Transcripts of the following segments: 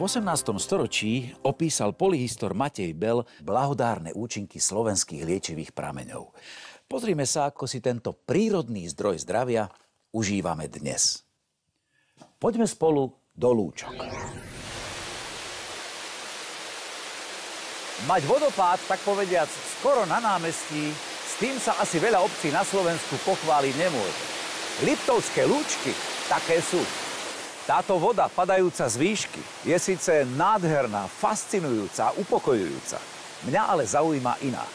V 18. storočí opísal polyhistor Matej Bell blahodárne účinky slovenských liečivých prameňov. Pozrime sa, ako si tento prírodný zdroj zdravia užívame dnes. Poďme spolu do Lúčok. Mať vodopád, tak povediac, skoro na námestí, s tým sa asi veľa obcí na Slovensku pochváliť nemôže. Liptovské Lúčky také sú. Táto voda padajúca z výšky je síce nádherná, fascinujúca a upokojujúca. Mňa ale zaujíma iná.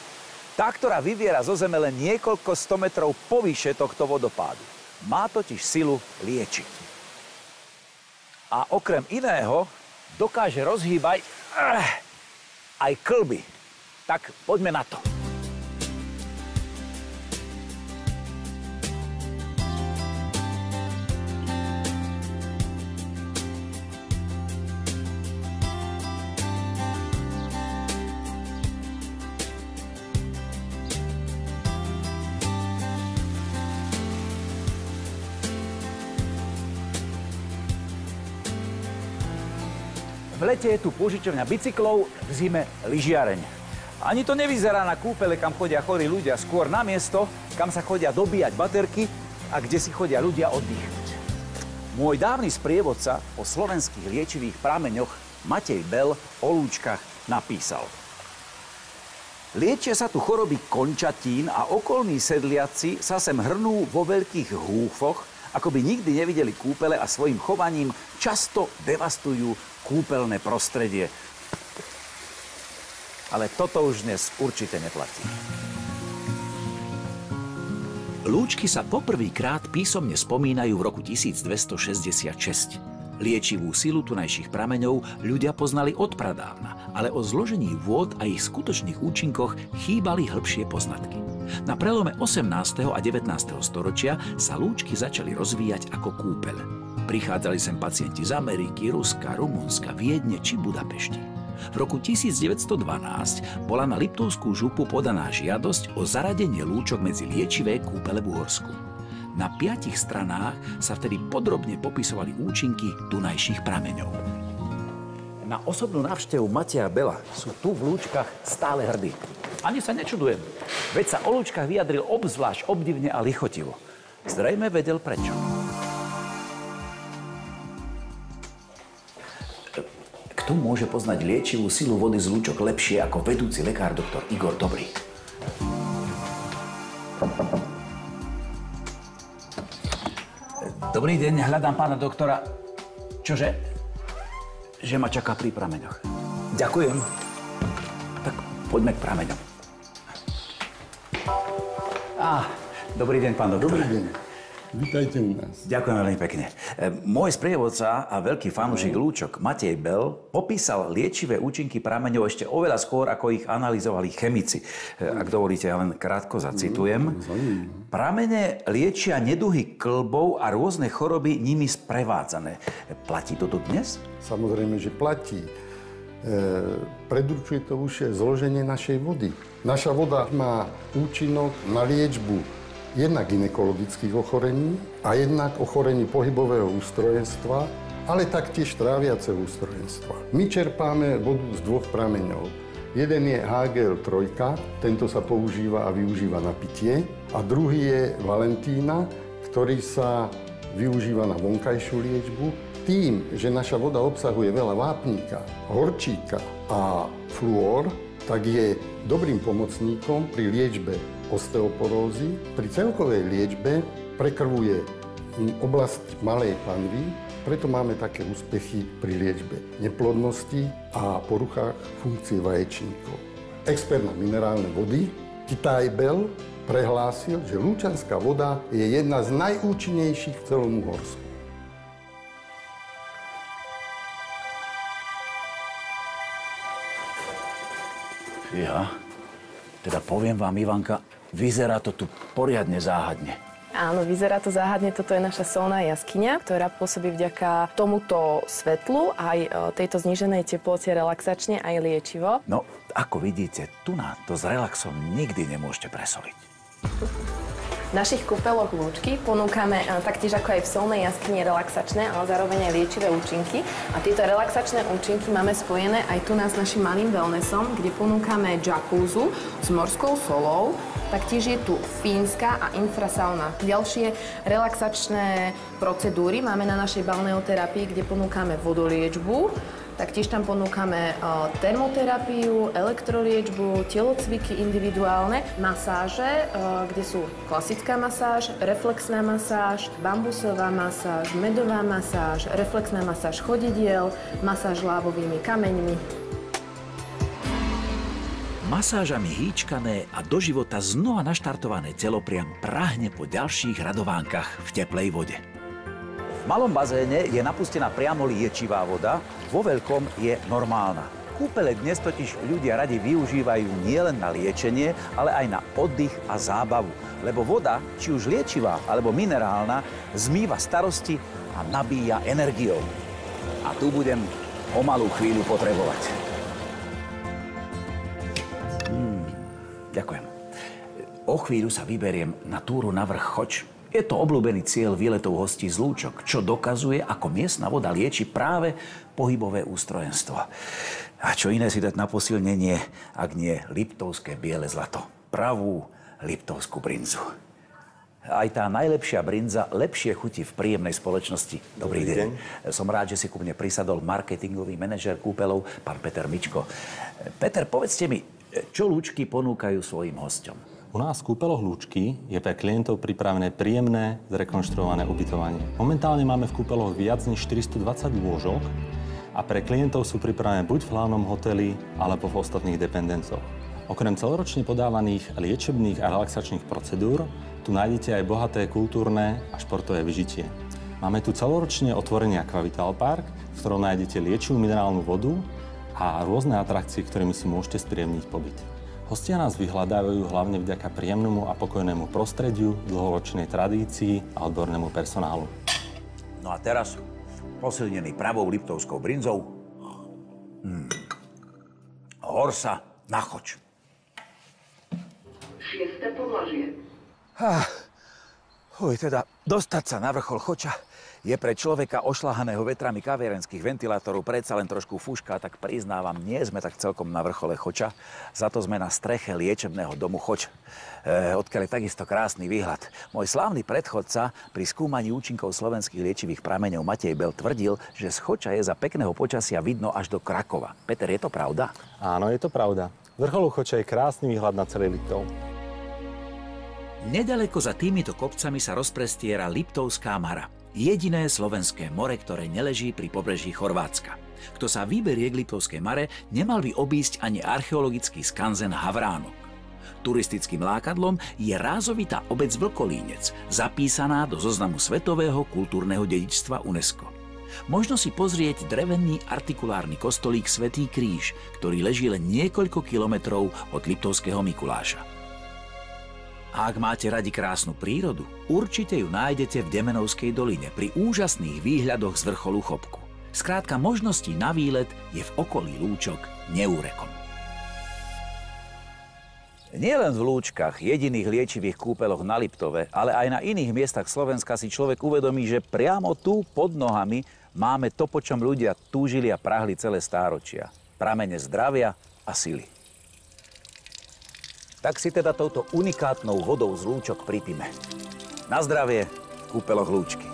Tá, ktorá vyviera zo zeme len niekoľko 100 metrov povyše tohto vodopádu. Má totiž silu liečiť. A okrem iného dokáže rozhýbať aj kĺby. Tak poďme na to. V lete je tu pôžičovňa bicyklov, v zime lyžiareň. Ani to nevyzerá na kúpele, kam chodia chorí ľudia, skôr na miesto, kam sa chodia dobíjať baterky a kde si chodia ľudia oddychnúť. Môj dávny sprievodca o slovenských liečivých prameňoch Matej Bell o Lúčkach napísal: Liečia sa tu choroby končatín a okolní sedliaci sa sem hrnú vo veľkých húfoch, ako by nikdy nevideli kúpele a svojim chovaním často devastujú kúpeľné prostredie. Ale toto už dnes určite neplatí. Lúčky sa poprvýkrát písomne spomínajú v roku 1266. Liečivú silu tunajších prameňov ľudia poznali od pradávna, ale o zložení vôd a ich skutočných účinkoch chýbali hĺbšie poznatky. Na prelome 18. a 19. storočia sa lúčky začali rozvíjať ako kúpeľ. Prichádzali sem pacienti z Ameriky, Ruska, Rumunska, Viedne či Budapešti. V roku 1912 bola na Liptovskú župu podaná žiadosť o zaradenie Lúčok medzi liečivé kúpele v Uhorsku. Na 5 stranách sa vtedy podrobne popisovali účinky tunajších prameňov. Na osobnú návštevu Mateja Bella sú tu v Lúčkach stále hrdí. Ani sa nečudujem, veď sa o Lúčkach vyjadril obzvlášť obdivne a lichotivo. Zrejme vedel prečo. Kto môže poznať liečivú silu vody z Lúčok lepšie ako vedúci lekár doktor Igor Dobrý? Dobrý deň, hľadám pána doktora. Čože? Že ma čaká pri prameňoch. Ďakujem. Tak poďme k prameňom. Dobrý deň, pán doktor. Dobrý deň. Vítajte u nás. Ďakujem veľmi pekne. Môj sprievodca a veľký fanúšik Lúčok Matej Bell popísal liečivé účinky prameňov ešte oveľa skôr, ako ich analyzovali chemici. Ak dovolíte, ja len krátko zacitujem. Pramene liečia neduhy kĺbov a rôzne choroby nimi sprevádzané. Platí to tu dnes? Samozrejme, že platí. Predurčuje to už zloženie našej vody. Naša voda má účinok na liečbu jednak gynekologických ochorení a jednak ochorení pohybového ústrojenstva, ale taktiež tráviaceho ústrojenstva. My čerpáme vodu z 2 prameňov. Jeden je HGL3, tento sa používa a využíva na pitie, a druhý je Valentína, ktorý sa využíva na vonkajšiu liečbu. Tým, že naša voda obsahuje veľa vápnika, horčíka a fluor, tak je dobrým pomocníkom pri liečbe osteoporózy. Pri celkovej liečbe prekrvuje oblasť malej panvy, preto máme také úspechy pri liečbe neplodnosti a poruchách funkcie vaječníkov. Expert na minerálne vody Kitaj Bell prehlásil, že lúčanská voda je jedna z najúčinnejších v celom Uhorsku. Ja, teda poviem vám, Ivanka, vyzerá to tu poriadne záhadne. Áno, vyzerá to záhadne. Toto je naša solná jaskyňa, ktorá pôsobí vďaka tomuto svetlu aj tejto zníženej teplote relaxačne aj liečivo. No, ako vidíte, tu na to s relaxom nikdy nemôžete presoliť. V našich kúpeloch Lúčky ponúkame taktiež ako aj v solnej jaskyni relaxačné, ale zároveň aj liečivé účinky. A tieto relaxačné účinky máme spojené aj tu s našim malým wellnessom, kde ponúkame jacuzzu s morskou solou. Taktiež je tu fínska a infrasauna. Ďalšie relaxačné procedúry máme na našej balneoterapii, kde ponúkame vodoliečbu. Taktiež tam ponúkame termoterapiu, elektroliečbu, telocviky individuálne, masáže, kde sú klasická masáž, reflexná masáž, bambusová masáž, medová masáž, reflexná masáž chodidiel, masáž lávovými kameňmi. Masážami hýčkané a do života znova naštartované telo priam prahne po ďalších radovánkach v teplej vode. V malom bazéne je napustená priamo liečivá voda, vo veľkom je normálna. Kúpele dnes totiž ľudia radi využívajú nielen na liečenie, ale aj na oddych a zábavu. Lebo voda, či už liečivá alebo minerálna, zmýva starosti a nabíja energiou. A tu budem o malú chvíľu potrebovať. Ďakujem. O chvíľu sa vyberiem na túru na vrch Choč. Je to obľúbený cieľ výletov hostí z Lúčok, čo dokazuje, ako miestna voda lieči práve pohybové ústrojenstvo. A čo iné si dať na posilnenie, ak nie liptovské biele zlato. Pravú liptovskú brinzu. Aj tá najlepšia brinza lepšie chutí v príjemnej spoločnosti. Dobrý deň. Som rád, že si ku mne prisadol marketingový manažér kúpeľov, pán Peter Mičko. Peter, povedzte mi, čo Lúčky ponúkajú svojim hosťom? U nás v kúpeloch Lúčky je pre klientov pripravené príjemné, zrekonštruované ubytovanie. Momentálne máme v kúpeloch viac než 420 lôžok a pre klientov sú pripravené buď v hlavnom hoteli, alebo v ostatných dependencoch. Okrem celoročne podávaných liečebných a relaxačných procedúr, tu nájdete aj bohaté kultúrne a športové vyžitie. Máme tu celoročne otvorený Aquavital Park, v ktorom nájdete liečivú minerálnu vodu a rôzne atrakcie, ktorými si môžete spríjemniť pobyt. Hostia nás vyhľadávajú hlavne vďaka príjemnému a pokojnému prostrediu, dlhoročnej tradícii a odbornému personálu. No a teraz posilnený pravou liptovskou brinzou. Horsa na Choč. 6. podlažie. Teda dostať sa na vrchol Choča je pre človeka ošľahaného vetrami kaviarenských ventilátorov predsa len trošku fúška, tak priznávam, nie sme tak celkom na vrchole Choča. Za to sme na streche liečebného domu Choč, odkiaľ je takisto krásny výhľad. Môj slávny predchodca pri skúmaní účinkov slovenských liečivých prameňov Matej Bel tvrdil, že z Choča je za pekného počasia vidno až do Krakova. Peter, je to pravda? Áno, je to pravda. Vrcholu Choča je krásny výhľad na celý Liptov. Nedaleko za týmito kopcami sa rozprestiera Liptovská Mara. Jediné slovenské more, ktoré neleží pri pobreží Chorvátska. Kto sa vyberie k Liptovskej Mare, nemal by obísť ani archeologický skanzen Havránok. Turistickým lákadlom je rázovitá obec Vlkolínec, zapísaná do zoznamu Svetového kultúrneho dedičstva UNESCO. Možno si pozrieť drevený artikulárny kostolík Svätý Kríž, ktorý leží len niekoľko kilometrov od Liptovského Mikuláša. A ak máte radi krásnu prírodu, určite ju nájdete v Demenovskej doline pri úžasných výhľadoch z vrcholu Chopku. Skrátka, možností na výlet je v okolí Lúčok neúrekom. Nielen v Lúčkach, jediných liečivých kúpeloch na Liptove, ale aj na iných miestach Slovenska si človek uvedomí, že priamo tu pod nohami máme to, po čom ľudia túžili a prahli celé stáročia. Pramene zdravia a sily. Tak si teda touto unikátnou vodou z Lúčok pripíme. Na zdravie v kúpeloch Lúčky.